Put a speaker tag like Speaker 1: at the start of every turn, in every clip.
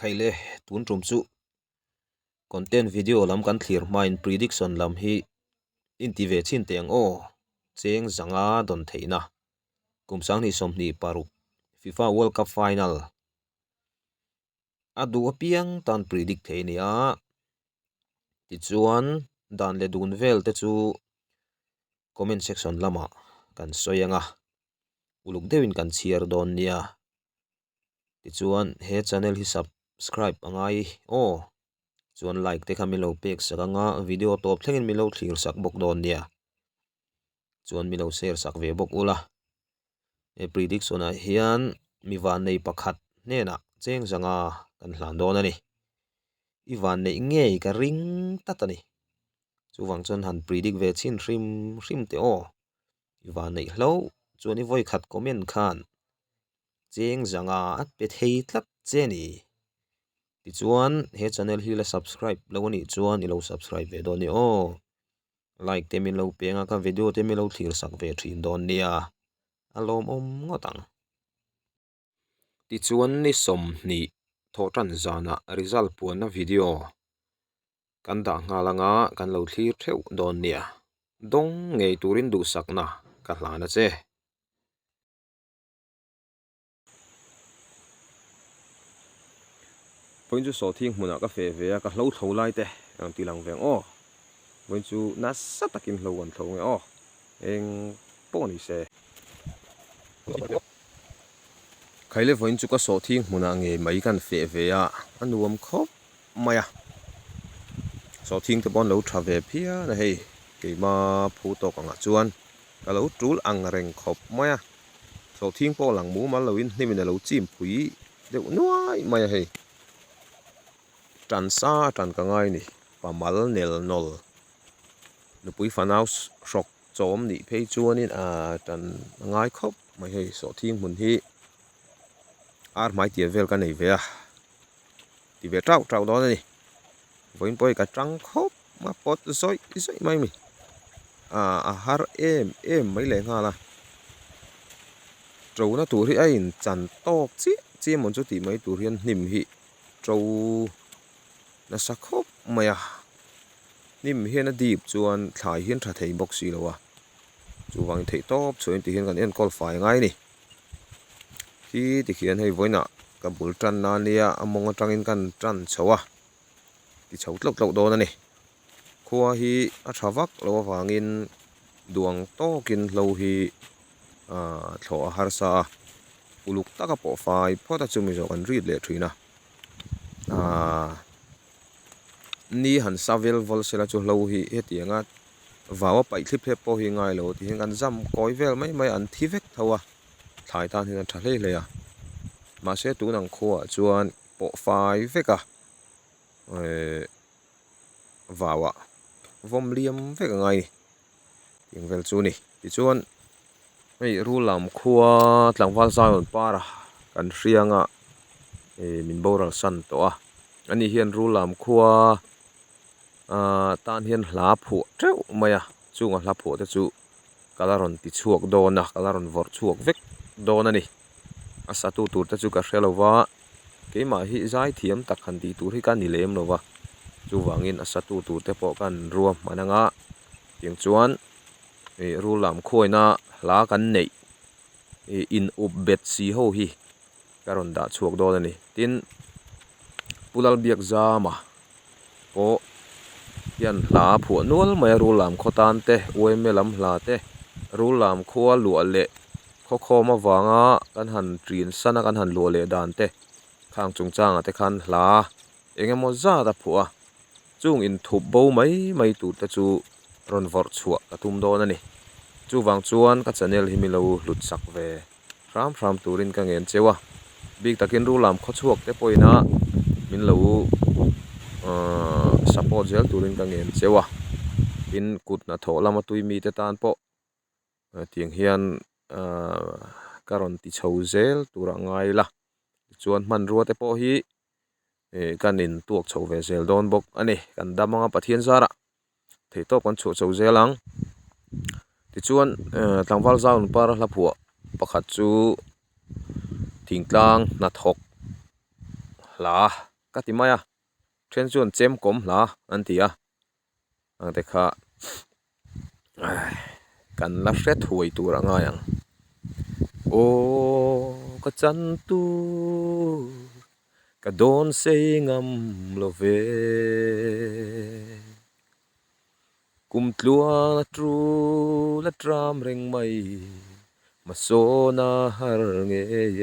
Speaker 1: khaile tun trum chu content video lam kan thlir mind prediction lam hi intive chin teng o cheng zanga don theina kumsang ni somni paruk FIFA World Cup final adu apiang tan predict theania ti chuan dan le dun vel te chu comment section lama kan soyanga uluk dewin kan chiar don nia ti chuan he channel hi subscribe angai o chuan like te khamilo pek sakanga video top thlengin milo thlir sak bok don nia chuan milo share sak ve bok ula e prediction a hian mi van nei pakhat nena cheng zanga kan hlan don ani i van nei nge ka ring tatani chuwang chon han predict ve chin hrim te o i van nei hlo chuan i voi khat comment khan cheng zanga at pe thei tlat cheni ti chuan he channel hi la subscribe lo ani chuan i lo subscribe ve don ni o like te min lo penga ka video te min lo thlir sak ve thin don nia alom ngotang ti chuan ni som ni thotan zana result puan na video kan da ngalanga kan lo thlir theu don nia dong ngei turin du sakna ka hlana che point chu so thing hmuna ka fe ve ka hlo tho lai te ang ti lang veng o point chu na sa takin hlo wan tho nge o eng poni se khaile voin chu ka so thing hmuna nge mai kan fe ve a anuam khop maya so thing te bon lo tha ve phia na hei ke ma phu to ka nga chuan ka lo tul ang reng khop maya so thing po lang mu ma lo in ni min lo chim phui de nuai maya hei tran sa tran ka ngai ni pamal nel nol nu pui fanau shok chom ni phei chuan in a tran ngai khop mai hei so thing mun hi ar mai tia vel ka nei ve a ti ve trau đó ni voin poi ka trăng khop ma pot soi mai mi a har em mai le nga la trâu na tur hi a in chan tok chi mon chu ti mai tur hian hnim hi trâu na sa khop maya nim hian a dip chuan thlai hian tha thei box si lo wa chu wang thei top chuan ti hian kan en qualify ngai ni hi ti khian hei voina ka bul tran na nia among atangin kan tran chowa ti chho tlok don ani khuwa hi a thawak lo wangin duang tokin lo hi thlo a har sa uluk taka po fai phota chumi zo kan read le thina ni han savel vol sela chu lo hi hetianga wawa pai thlip he po hi ngai lo ti hin kan jam koi vel mai an thi vek thawa thlai tan hin tha hle le ya ma se tu nang khuwa chuan po fai veka wawa vom liam vek ngai ing vel chu ni ti chuan ei rulam khuwa tlangwal zaun para kan hrianga min boral san to a ani hian rulam khuwa tan hian hla phu treu maya chunga hla phu te chu kalaron ti chuak dona kalaron vor chuak vek don ani asa tu tur te chu ka hrelowa keima hi zai thiam tak khan ti tur hi kan ni lem lowa chu wangin asa tu tur te po kan ruam mananga tiang chuan rulam khuaina hla kan nei in up bet si ho hi karon da chuak don ani tin pulal biak zama po yan hla phu nual mai rulam khotan te uemelam hla te rulam khua lua le kho ma wanga kan han trin sana kan han lo le dan te khang chung changa te khan hla engemaw za da phua chung in thup bo mai tu te chu ron vor chhuak ka tum don ani chu wang chuan ka channel hi mi lo lut sak ve ram turin ka ngen chewa big takin rulam kho chuak te poina min lo support zel turin ka ngen chewa in kut na tho lama tui mi te tan po tiang hian karon ti chho zel tura ngai la chuan man ruwa te po hi kanin tuak chho ve zel don bok ani kan damanga pathian zara thei top kan chu chho zelang ti chuan tlangwal zaun par hla phua pakhat chu thingtlang na thok ลากะติมายะเทรนจวนเจมกลมลาอันติอะอังแต่ค่ะกันละเสร็จหวยตัวง่ายยังโอ้กะจันตูกะโดนเซงํโลเวกุมตลัวละตรูละตรามเร่งไม่มาโซนาหาเงเย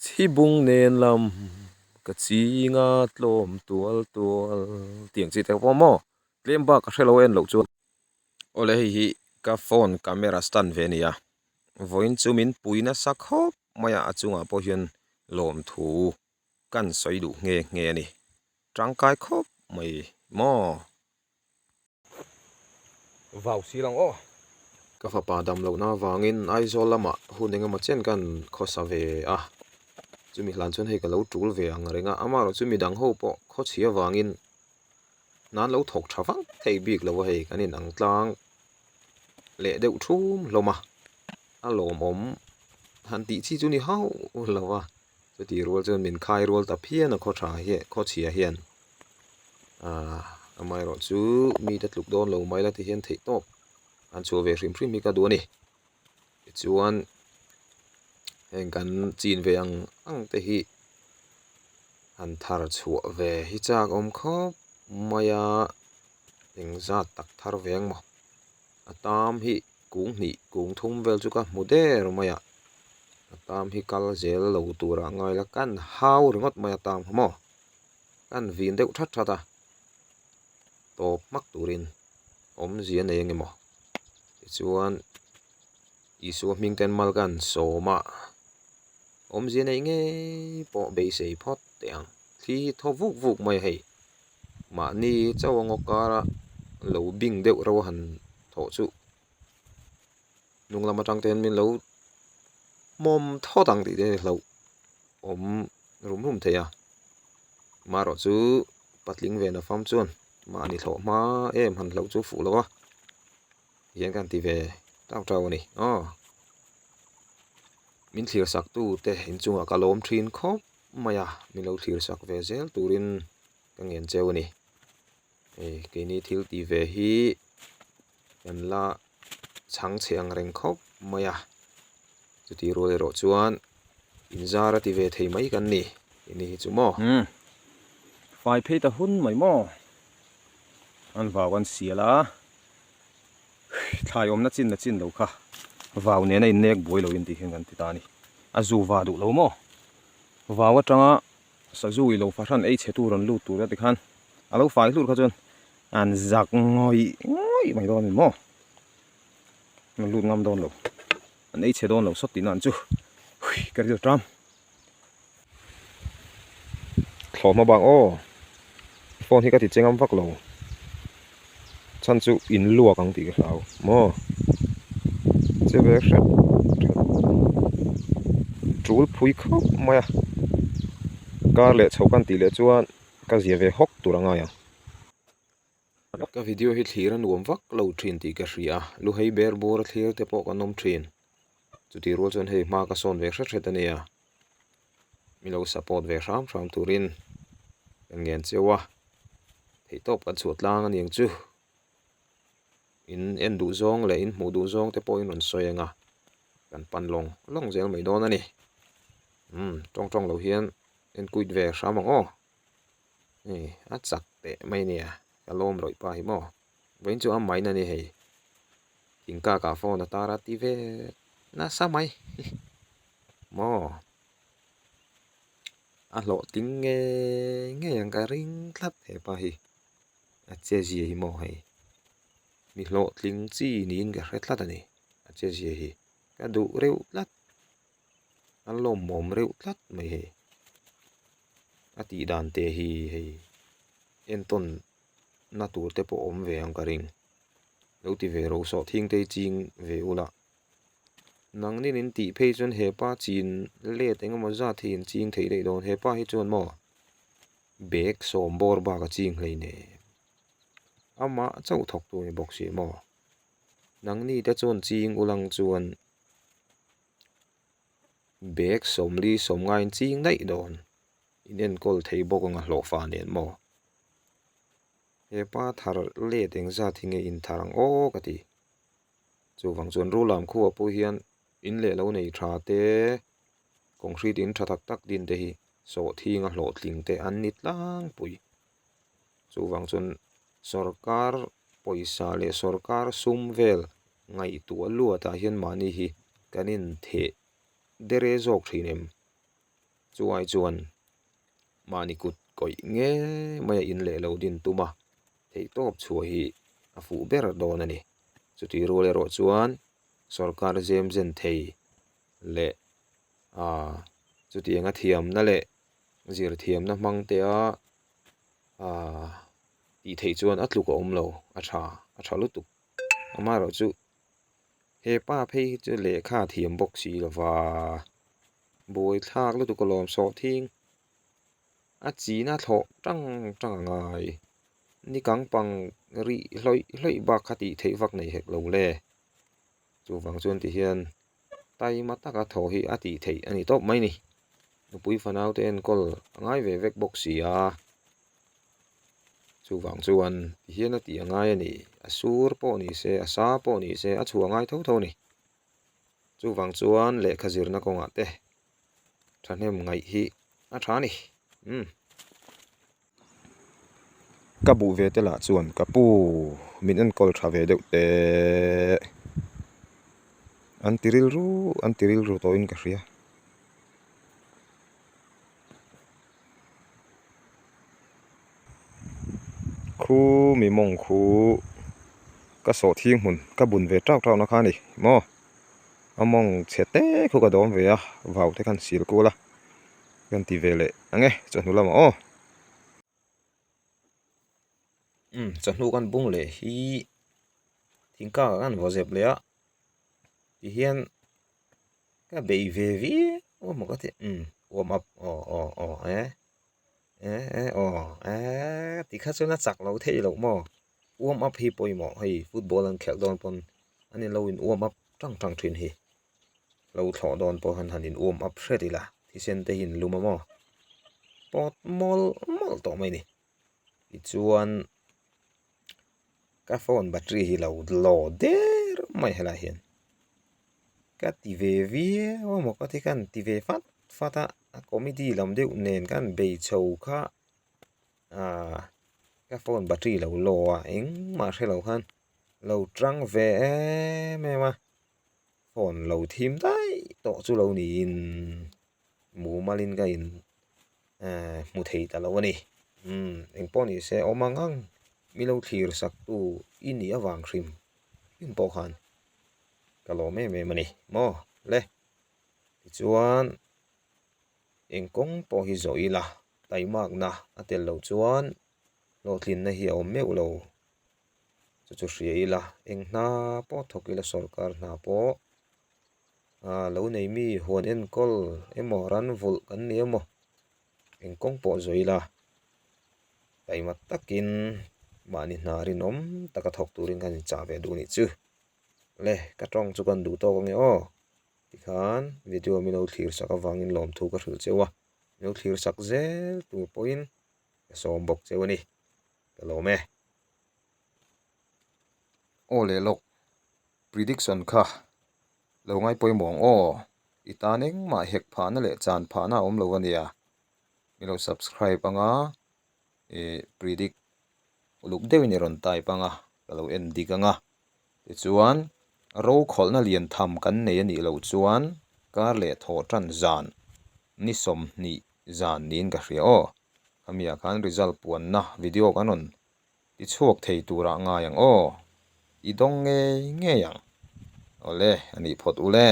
Speaker 1: ที่บุงเนนลำกะจีงาตลมตัวเตียงจีแต่พอมอเลียมบักเรลเวนโลจวนโอเลหิกะโฟนกาเมราสตันเวเนียvoin chumin puina sakhop maya achunga po hian lom thu kan soidu nge ni tangkai khop mai mo vào silang o ka fa pa dam lo na wangin aizol lama huninga ma chen kan khosa ve a chumi hlan chun hei ka lo tul ve ang renga amaro chumi dang ho po kho chia wangin nan lo thok thawang thei bik lo hei kanin ang tlang le deuh thum loma alom om han ti chi chu ni hau lawa chu ti rol chon min khai rol ta phian a kho tha hi kho chia hian amai ro chu mi ta tluk don lo mai la ti hian thei top an chu ve hrim mi ka du ni chuan heng kan chin ve ang te hi an thar chu ve hi chak om khop maya eng zat tak thar veng mo atam hi kung ni kung thum vel chu ka muder maya tam hi kal zel lo tura ngai la kan hau ringot maya tam mo kan vin deuh that thata top mak turin om zia nei nge mo chuan isu ming ten mal kan soma om zia nei nge po be sei phot teang thi tho vuk mai hei ma ni chawang okara lo bing deuh ro han tho chu nung lama tang ten min lo mom tho dang ti de lo om rum theya maro chu patling ve na fam chuan ma ni tho ma em han lo chu fu lo wa yen kan ti ve tau ni min thlir sak tu te in chunga kalom thin khop maya min lo thlir sak ve zel turin ka ngen cheu ni ke ni thil ti ve hi kan la chang cheng reng khop maya chuti ro chuan inzara ti ve thei mai kan ni ini chu mo fai phei ta hun mai mo an wawan siala thlai om na chin lo kha waw ne na in nek boi lo in ti hen kan ti ta ni azu wa du lo mo wawa tanga sazu i lo fa ran ei chetu ron lu tu ra ti khan alo fai lu kha chon an zak ngoi mai don moมันรูดงำโดนหรออันนี้เชโดนหรอสดตีนั่นจูกระดิ่งตรำขอมาบางโอ้ฟอนที่กระติเจงำฟักหรอฉันจูอินลัวกังตีกับเราโม่เจ็บเอ็กซ์จูลพุยครับมาอ่ะการเละชาวกันตีเละจวนก็เสียไป6ตัวง่ายอ่ะก็วิดีโอที่ที่รันรวมฟักเราทรีนตีกันเสียลูกให้เบอร์บอร์ที่เราเตปกันนมทรีนจุดที่รู้จนให้มากระสอนเวกชัดเจนเนี่ยมีเราสปอร์ตเวกซ้ำตูรินเป็นเงินเจ้าวะให้ตบกันสวดล่างกันอย่างจู่อินดูซองเลยอินหมูดูซองเตปอินหนุนซอยงะกันปันลงเซลไม่โดนนั่นนี่จ้องเราเฮียนอินกุยเวกซ้ำมั้งอ๋อนี่อัดสักเตะไม่เนี่ยก็ล้มลอยไปหม้อเว้นจู่อ้ำไม่นั่นนี่ให้ทิ้งกากาฟอนตาราติเวน่าสมัยหม้ออ่ะโหลดทิ้งเงี้ยยังการิงคลัดเหไปอาเจจีให้หม้อให้มีโหลดทิ้งจีนี่อินกับเร็ดลัดอันนี้อาเจจีให้ก็ดูเร็วลัดอารมณ์มเร็วลัดไม่ให้อาตีดานเตฮีให้เอ็นต้นน่าตัวเตปอมเวียงการิงแล้วที่เวโรสอทิ้งเตจิงเวอุละนังนี่นินติเพจจนเฮป้าจีนเล่แต่งมาจากที่จิงเทได้โดนเฮป้าให้จวนหม้อเบกสมบอร์บากจิงเลยเนี่ยอามาเจ้าถกตัวในบอกเสียหม้อนังนี่แต่จวนจิงอุลังจวน เบกสมลีสมงายจิงได้ดอนอินเดียนกอลไทบกงะโลฟาเนนมอเฮปาทารเลเดงซาทิงอินทารังโอกะติจูฟังจวนรูลามคัวปุเฮียนอินเลโลในทราเตคงครีดินทะทักตักดินเตหิโสทีงะโลทลิงเตอันนิดลางปุยจูฟังจวนसरकार पैसा ले सरकार सुमवेल ngai tu lua ta hian mani hi kanin the dere jok thinem chuai chuan mani kut koi nge mai in le lo din tuma thei top chua hi a fu ber don ani chuti ro le ro chuan sarkar jem jen thei le chuti anga thiam na le zir thiam na mang te a ti thei chuan atluk a omlo a tha lutuk ama ro chu he pa phei chu le kha thiam bok si lawa boi thak lutuk kolom so thing a chi na tho tang ngai ni kang pang ri hloi ba khati thei vak nei hek lo le chu wang chuan ti hian tai ma taka tho hi ati thei ani top mai ni nupui fanau te en kol ngai ve vek bok si a chu wang chuan ti hian ati angai ani asur po ni se asa po ni se a chuangai tho ni chu wang chuan le khazir na konga te thanem ngai hi a tha ni ka bu ve te la chuan ka pu min an kol tha ve deuh te an tiril ru to in ka hria khu mi mong khu ka so thing hun ka bun ve trau na kha ni mo among chete khu ka dom ve a vau te kan sil ku la kan ti ve le ange chanu lama o chanu kan bung le hi thingka kan vo zep le a ti hian ka bei ve vi o mo ka ti warm up ti kha chuna chak lo thei lo mo warm up hi poi mo hei football an khel don pon ani lo in warm up tang thin hi lo thlo don po han in warm up ready la thi sen te hin luma mo pot mol to mai ni ti chuan ka phone battery hi lo der mai hela hian ka ti ve vi o mo ka ti kan ti ve fata committee lam deuh nen kan bei chho kha ka phone battery lo a eng ma hre lo khan lo trang ve me ma phone lo thim dai to chu lo ni in mu malin ka in mu thei ta lo ani eng po ni se omangang mi lo thlir sak tu ini awang hrim in po khan ka lo me mani mo le ti chuan eng kong po hi zoila taimak na atel lo chuan lo thlin na hi om meu lo chu hriaila eng na po thokila sarkar na po lo nei mi huan en kol emo ran vul kan ni emo eng kong po zoila taimat takin mani na rin om taka thok turin kan cha ve du ni chu le ka tong chu kan du to nge o ti khan video mi lo thlir saka wangin lom thu ka hril chewa mi lo thlir sak zel tu poin ka som bok chewani ka lo me ole lok prediction kha lo ngai poi mong o itaneng ma hek pha na le chan pha na om lo ania mi lo subscribe anga predict uluk deu ni ron tai panga ka lo en dikanga ti chuan ro khol na lian tham kan nei ani lo chuan kar le tho tran zan ni som ni zan nin ka hria o amia khan result puan na video kanon ti chuak thei tura nga yang o idong nge yang ole ani phot ule